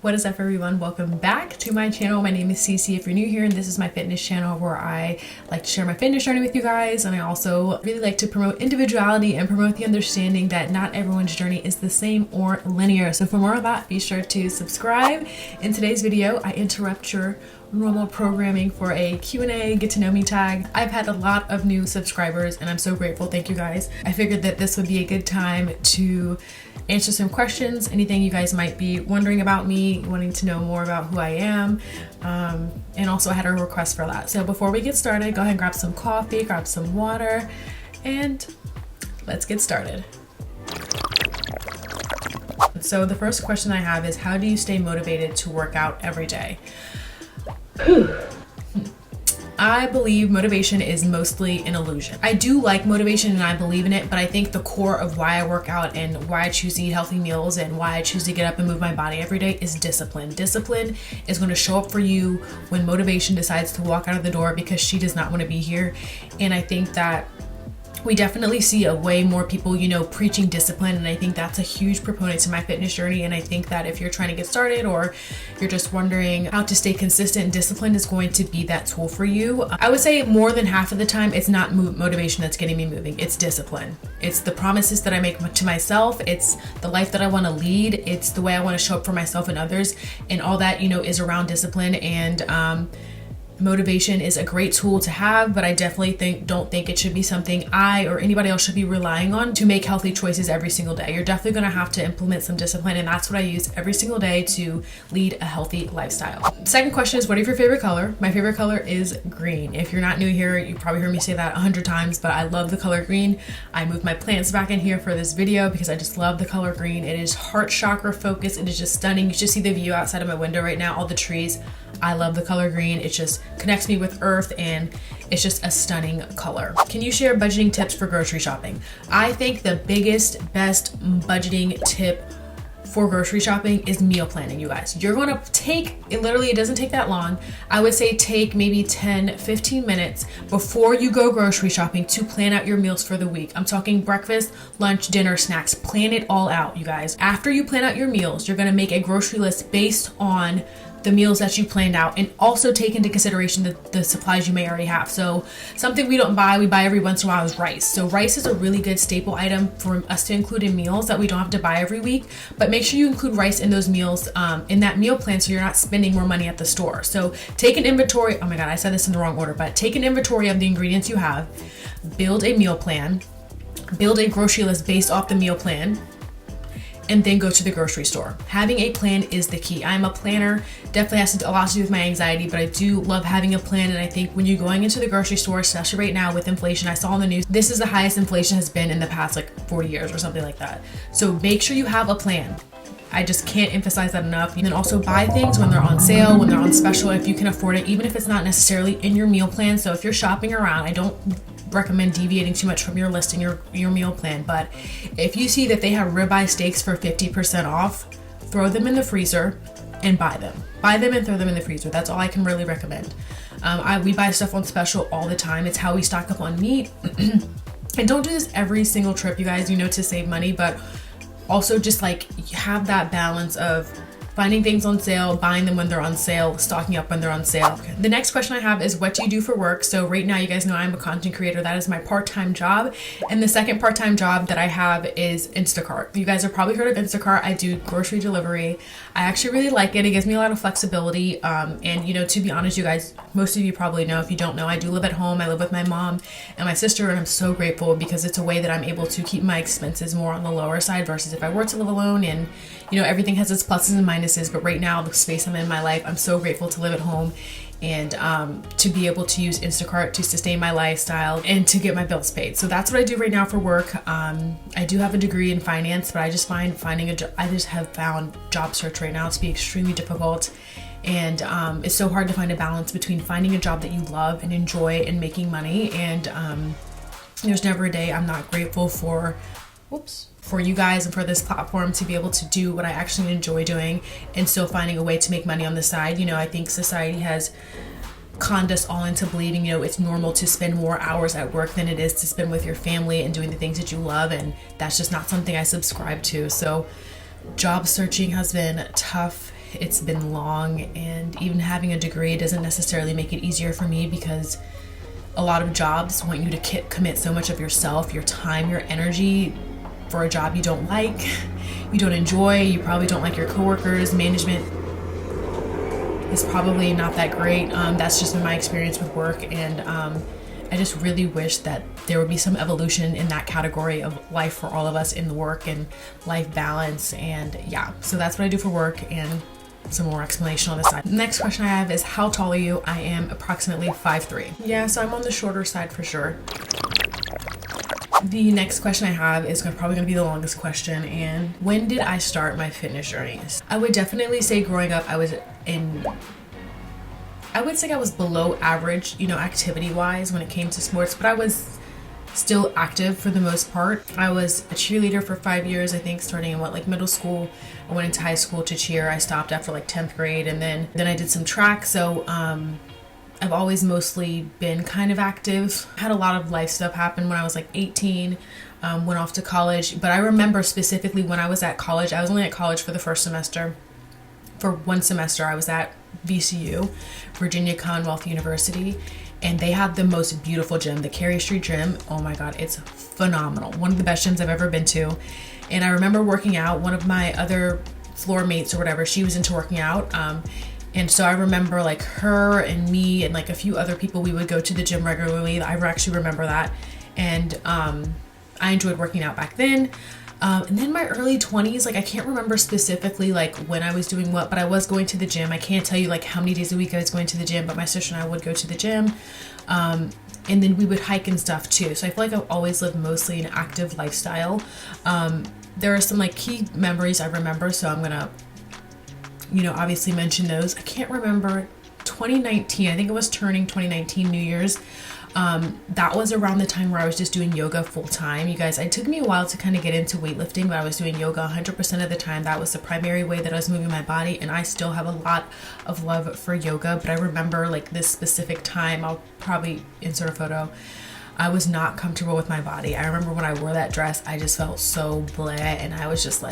What is up, everyone? Welcome back to my channel. My name is Cece. If you're new here, and this is my fitness channel where I like to share my fitness journey with you guys, and I also really like to promote individuality and promote the understanding that not everyone's journey is the same or linear. So for more of that, be sure to subscribe. In today's video, I interrupt your normal programming for a Q&A, get to know me tag. I've had a lot of new subscribers and I'm so grateful. Thank you guys. I figured that this would be a good time to answer some questions, anything you guys might be wondering about me, wanting to know more about who I am, and also I had a request for that. So before we get started, go ahead and grab some coffee, grab some water, and let's get started. So the first question I have is, how do you stay motivated to work out every day? I believe motivation is mostly an illusion. I do like motivation and I believe in it, but I think the core of why I work out and why I choose to eat healthy meals and why I choose to get up and move my body every day is discipline. Discipline is going to show up for you when motivation decides to walk out of the door because she does not want to be here. And I think that we definitely see a way more people, preaching discipline. And I think that's a huge proponent to my fitness journey. And I think that if you're trying to get started or you're just wondering how to stay consistent, discipline is going to be that tool for you. I would say more than half of the time, it's not motivation that's getting me moving. It's discipline. It's the promises that I make to myself. It's the life that I want to lead. It's the way I want to show up for myself and others. And all that, is around discipline. And, motivation is a great tool to have, but I definitely don't think it should be something I or anybody else should be relying on to make healthy choices every single day. You're definitely going to have to implement some discipline, and that's what I use every single day to lead a healthy lifestyle. Second question is, what is your favorite color? My favorite color is green. If you're not new here, you probably heard me say that 100 times, but I love the color green. I moved my plants back in here for this video because I just love the color green. It is heart chakra focused. It is just stunning. You should see the view outside of my window right now, all the trees. I love the color green. It just connects me with earth and it's just a stunning color. Can you share budgeting tips for grocery shopping? I think the best budgeting tip for grocery shopping is meal planning, you guys. You're gonna it doesn't take that long. I would say take maybe 10-15 minutes before you go grocery shopping to plan out your meals for the week. I'm talking breakfast, lunch, dinner, snacks. Plan it all out, you guys. After you plan out your meals, you're gonna make a grocery list based on the meals that you planned out, and also take into consideration the supplies you may already have. So something we buy every once in a while is rice. So rice is a really good staple item for us to include in meals that we don't have to buy every week, but make sure you include rice in those meals, in that meal plan, so you're not spending more money at the store. So take an inventory. Oh my God, I said this in the wrong order, but take an inventory of the ingredients you have, build a meal plan, build a grocery list based off the meal plan, and then go to the grocery store. Having a plan is the key. I'm a planner, definitely has a lot to do with my anxiety, but I do love having a plan. And I think when you're going into the grocery store, especially right now with inflation, I saw on the news, this is the highest inflation has been in the past 40 years or something like that. So make sure you have a plan. I just can't emphasize that enough. And then also buy things when they're on sale, when they're on special, if you can afford it, even if it's not necessarily in your meal plan. So if you're shopping around, I don't recommend deviating too much from your list and your meal plan. But if you see that they have ribeye steaks for 50% off, throw them in the freezer and buy them. Buy them and throw them in the freezer. That's all I can really recommend. We buy stuff on special all the time. It's how we stock up on meat. And don't do this every single trip, you guys, to save money, but also just have that balance of finding things on sale, buying them when they're on sale, stocking up when they're on sale. The next question I have is, what do you do for work? So right now, you guys know I'm a content creator. That is my part-time job. And the second part-time job that I have is Instacart. You guys have probably heard of Instacart. I do grocery delivery. I actually really like it. It gives me a lot of flexibility. And to be honest, you guys, most of you probably know. If you don't know, I do live at home. I live with my mom and my sister, and I'm so grateful because it's a way that I'm able to keep my expenses more on the lower side versus if I were to live alone. And everything has its pluses and minuses, but right now, the space I'm in my life, I'm so grateful to live at home and to be able to use Instacart to sustain my lifestyle and to get my bills paid. So that's what I do right now for work. I do have a degree in finance, but I just find I just have found job search right now to be extremely difficult. And it's so hard to find a balance between finding a job that you love and enjoy and making money. And there's never a day I'm not grateful for you guys and for this platform to be able to do what I actually enjoy doing and still finding a way to make money on the side. I think society has conned us all into believing, it's normal to spend more hours at work than it is to spend with your family and doing the things that you love. And that's just not something I subscribe to. So job searching has been tough it's been long, and even having a degree doesn't necessarily make it easier for me, because a lot of jobs want you to commit so much of yourself, your time, your energy for a job you don't like, you don't enjoy, you probably don't like your coworkers, management is probably not that great. That's just been my experience with work, and I just really wish that there would be some evolution in that category of life for all of us in the work and life balance. And yeah, so that's what I do for work, and some more explanation on the side. The next question I have is, how tall are you? I am approximately 5'3". Yeah, so I'm on the shorter side for sure. The next question I have is probably going to be the longest question, and when did I start my fitness journeys? I would definitely say growing up I would say I was below average, activity wise when it came to sports, but I was still active for the most part. I was a cheerleader for 5 years, I think, starting in middle school. I went into high school to cheer. I stopped after 10th grade, and then I did some track. So I've always mostly been kind of active. Had a lot of life stuff happen when I was 18, went off to college. But I remember specifically when I was at college, I was only at college for the first semester. For one semester, I was at VCU, Virginia Commonwealth University, and they have the most beautiful gym, the Cary Street Gym. Oh my God, it's phenomenal. One of the best gyms I've ever been to. And I remember working out. One of my other floor mates or whatever, she was into working out. And so I remember her and me and a few other people, we would go to the gym regularly. I actually remember that. And I enjoyed working out back then. And then my early 20s, I can't remember specifically when I was doing what, but I was going to the gym. I can't tell you how many days a week I was going to the gym, but my sister and I would go to the gym. And then we would hike and stuff too. So I feel I've always lived mostly an active lifestyle. There are some key memories I remember, so I'm gonna obviously mention those. I can't remember 2019. I think it was turning 2019 New Year's. That was around the time where I was just doing yoga full time. You guys, it took me a while to kind of get into weightlifting, but I was doing yoga 100% of the time. That was the primary way that I was moving my body, and I still have a lot of love for yoga. But I remember this specific time, I'll probably insert a photo, I was not comfortable with my body. I remember when I wore that dress, I just felt so bleh, and I was just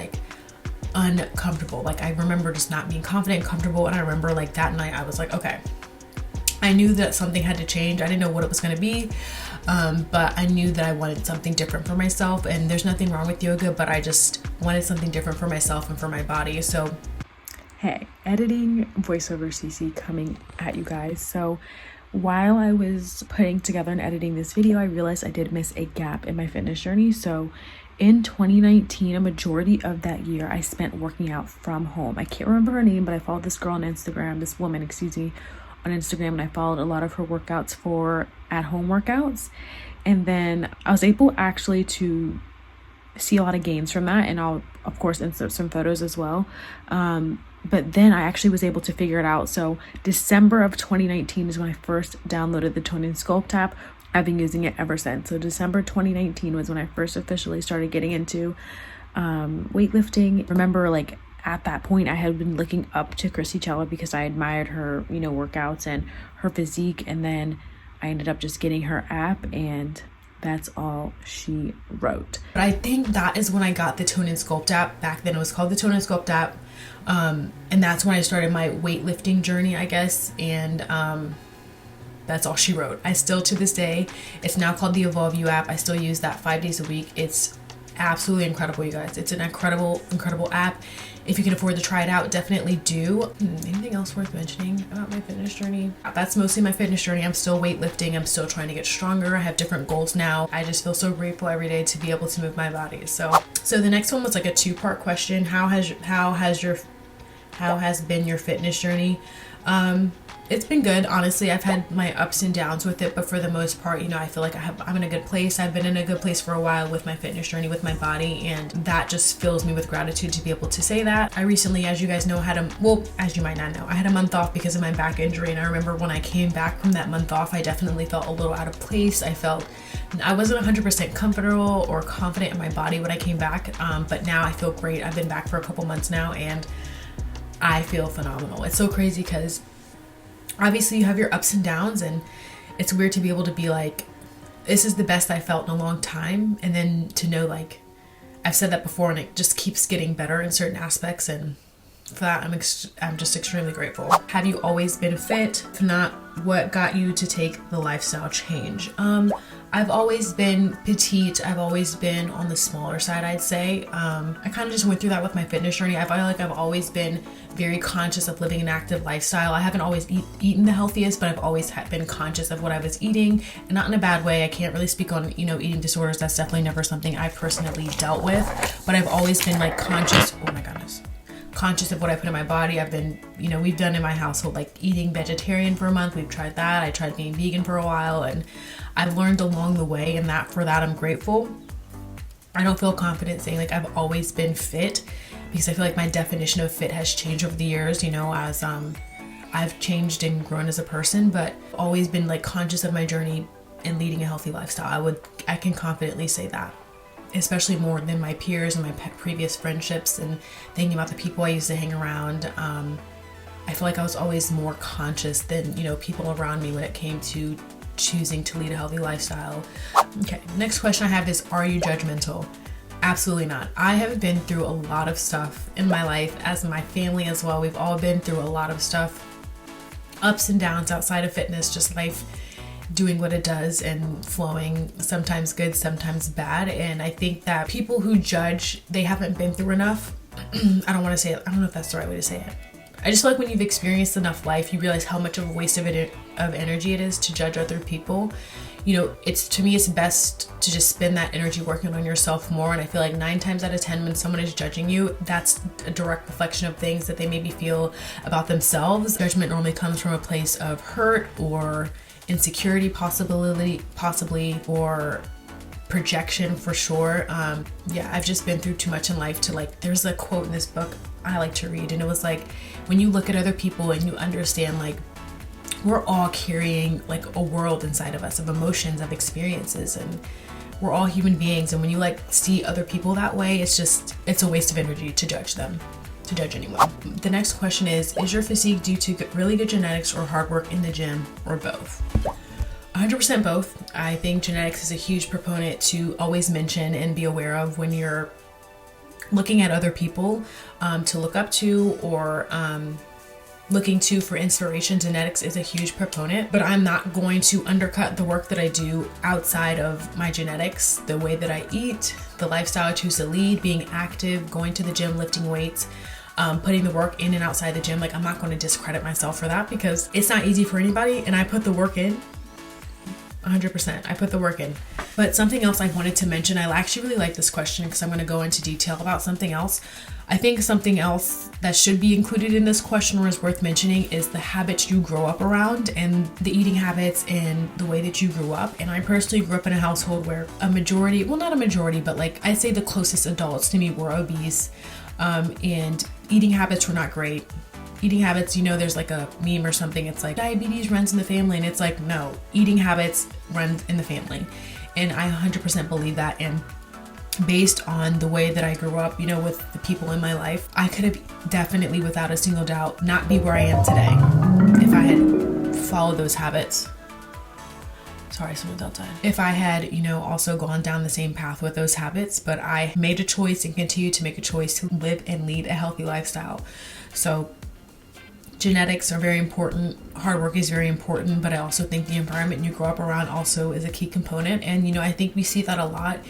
uncomfortable. I remember just not being confident and comfortable, and I remember that night I was okay. I knew that something had to change. I didn't know what it was going to be, but I knew that I wanted something different for myself, and there's nothing wrong with yoga, but I just wanted something different for myself and for my body. So hey, editing voiceover CC coming at you guys. So while I was putting together and editing this video, I realized I did miss a gap in my fitness journey. So in 2019, a majority of that year I spent working out from home. I can't remember her name, but I followed this girl on Instagram, this woman, on Instagram, and I followed a lot of her workouts for at-home workouts. And then I was able actually to see a lot of gains from that, and I'll of course insert some photos as well. But then I actually was able to figure it out. So December of 2019 is when I first downloaded the Tone and Sculpt app. I've been using it ever since. So December 2019 was when I first officially started getting into weightlifting. Remember, at that point, I had been looking up to Chrissy Cella because I admired her, workouts and her physique. And then I ended up just getting her app, and that's all she wrote. But I think that is when I got the Tone and Sculpt app. Back then it was called the Tone and Sculpt app. And that's when I started my weightlifting journey, I guess. And that's all she wrote. I still, to this day, it's now called the Evolve You app. I still use that 5 days a week. It's absolutely incredible, you guys. It's an incredible app. If you can afford to try it out, definitely do. Anything else worth mentioning about my fitness journey? That's mostly my fitness journey. I'm still weightlifting. I'm still trying to get stronger. I have different goals now. I just feel so grateful every day to be able to move my body. So the next one was a 2-part question. How has been your fitness journey? It's been good, honestly. I've had my ups and downs with it, but for the most part, I feel I'm in a good place. I've been in a good place for a while with my fitness journey, with my body, and that just fills me with gratitude to be able to say that. I recently, as you guys know, as you might not know, I had a month off because of my back injury, and I remember when I came back from that month off, I definitely felt a little out of place. I wasn't 100% comfortable or confident in my body when I came back, but now I feel great. I've been back for a couple months now, and I feel phenomenal. It's so crazy because obviously you have your ups and downs, and it's weird to be able to be this is the best I felt in a long time, and then to know I've said that before, and it just keeps getting better in certain aspects, and for that, I'm just extremely grateful. Have you always been fit? If not, what got you to take the lifestyle change? I've always been petite. I've always been on the smaller side, I'd say. I kind of just went through that with my fitness journey. I feel like I've always been very conscious of living an active lifestyle. I haven't always eaten the healthiest, but I've always been conscious of what I was eating, and not in a bad way. I can't really speak on, eating disorders. That's definitely never something I've personally dealt with, but I've always been like conscious. Oh my goodness. Conscious of what I put in my body. I've been, we've done in my household like eating vegetarian for a month. We've tried that. I tried being vegan for a while, and I've learned along the way, and for that I'm grateful. I don't feel confident saying like I've always been fit, because I feel like my definition of fit has changed over the years, as I've changed and grown as a person, but I've always been like conscious of my journey in leading a healthy lifestyle. I can confidently say that, especially more than my peers and my previous friendships, and thinking about the people I used to hang around. I feel like I was always more conscious than, people around me when it came to choosing to lead a healthy lifestyle. Okay, next question I have is, are you judgmental? Absolutely not. I have been through a lot of stuff in my life, as my family as well. We've all been through a lot of stuff, ups and downs outside of fitness, just life doing what it does and flowing, sometimes good, sometimes bad. And I think that people who judge, they haven't been through enough. I don't know if that's the right way to say it. I just feel like when you've experienced enough life, you realize how much of a waste of energy it is to judge other people. To me, it's best to just spend that energy working on yourself more. And I feel like 9 times out of 10, when someone is judging you, that's a direct reflection of things that they maybe feel about themselves. Judgment normally comes from a place of hurt or insecurity, possibly, or projection for sure. I've just been through too much in life to there's a quote in this book I like to read, and it was like, when you look at other people and you understand we're all carrying a world inside of us of emotions, of experiences, and we're all human beings, and when you see other people that way, it's a waste of energy to judge them, to judge anyone. The next question is your physique due to really good genetics or hard work in the gym, or both? 100% both. I think genetics is a huge proponent to always mention and be aware of when you're looking at other people to look up to, or looking to for inspiration. Genetics is a huge proponent, but I'm not going to undercut the work that I do outside of my genetics, the way that I eat, the lifestyle I choose to lead, being active, going to the gym, lifting weights, putting the work in and outside the gym. I'm not going to discredit myself for that, because it's not easy for anybody, and I put the work in. 100%. I put the work in. But something else I wanted to mention, I actually really like this question because I'm going to go into detail about something else. I think something else that should be included in this question, or is worth mentioning, is the habits you grow up around, and the eating habits and the way that you grew up. And I personally grew up in a household where a majority, well, not a majority, but I'd say the closest adults to me were obese, and eating habits were not great. Eating habits, there's a meme or something, it's diabetes runs in the family, and it's no, eating habits run in the family. And I 100% believe that. And based on the way that I grew up, with the people in my life, I could have definitely, without a single doubt, not be where I am today if I had followed those habits. Sorry, someone's outside. If I had, also gone down the same path with those habits, but I made a choice and continue to make a choice to live and lead a healthy lifestyle. So genetics are very important. Hard work is very important, but I also think the environment you grow up around also is a key component. And, I think we see that a lot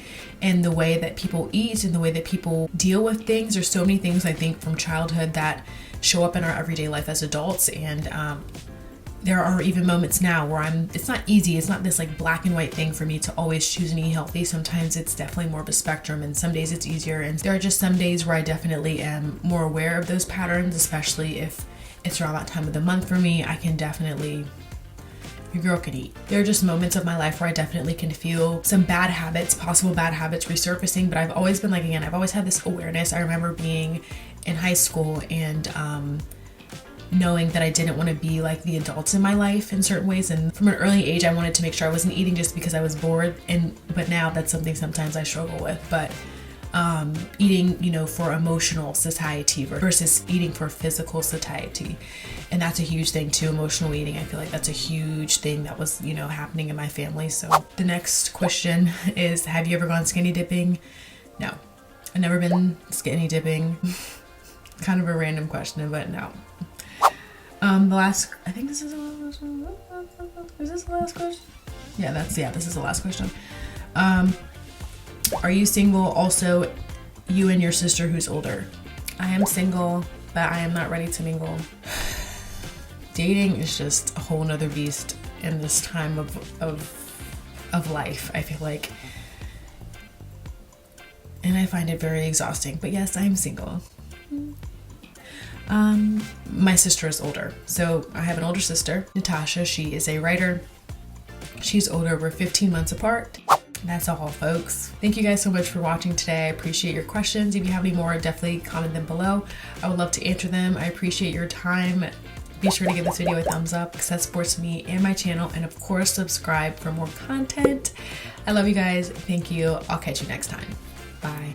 in the way that people eat and the way that people deal with things. There's so many things, I think, from childhood that show up in our everyday life as adults. And there are even moments now where it's not easy. It's not this black and white thing for me to always choose and eat healthy. Sometimes it's definitely more of a spectrum, and some days it's easier. And there are just some days where I definitely am more aware of those patterns, especially if it's around that time of the month for me. I can definitely, your girl can eat. There are just moments of my life where I definitely can feel some bad habits, possible bad habits resurfacing, but I've always been I've always had this awareness. I remember being in high school and knowing that I didn't want to be like the adults in my life in certain ways, and from an early age I wanted to make sure I wasn't eating just because I was bored, but now that's something sometimes I struggle with. But eating, for emotional satiety versus eating for physical satiety. And that's a huge thing too, emotional eating. I feel like that's a huge thing that was, happening in my family. So the next question is, have you ever gone skinny dipping? No, I've never been skinny dipping. Kind of a random question, but no. I think this is the last question. Is this the last question? Yeah, this is the last question. Are you single? Also, you and your sister who's older. I am single, but I am not ready to mingle. Dating is just a whole nother beast in this time of life, I feel like. And I find it very exhausting, but yes, I'm single. My sister is older. So I have an older sister, Natasha. She is a writer. She's older. We're 15 months apart. That's all, folks. Thank you guys so much for watching today. I appreciate your questions. If you have any more, definitely comment them below. I would love to answer them. I appreciate your time. Be sure to give this video a thumbs up because that supports me and my channel. And of course, subscribe for more content. I love you guys. Thank you. I'll catch you next time. Bye.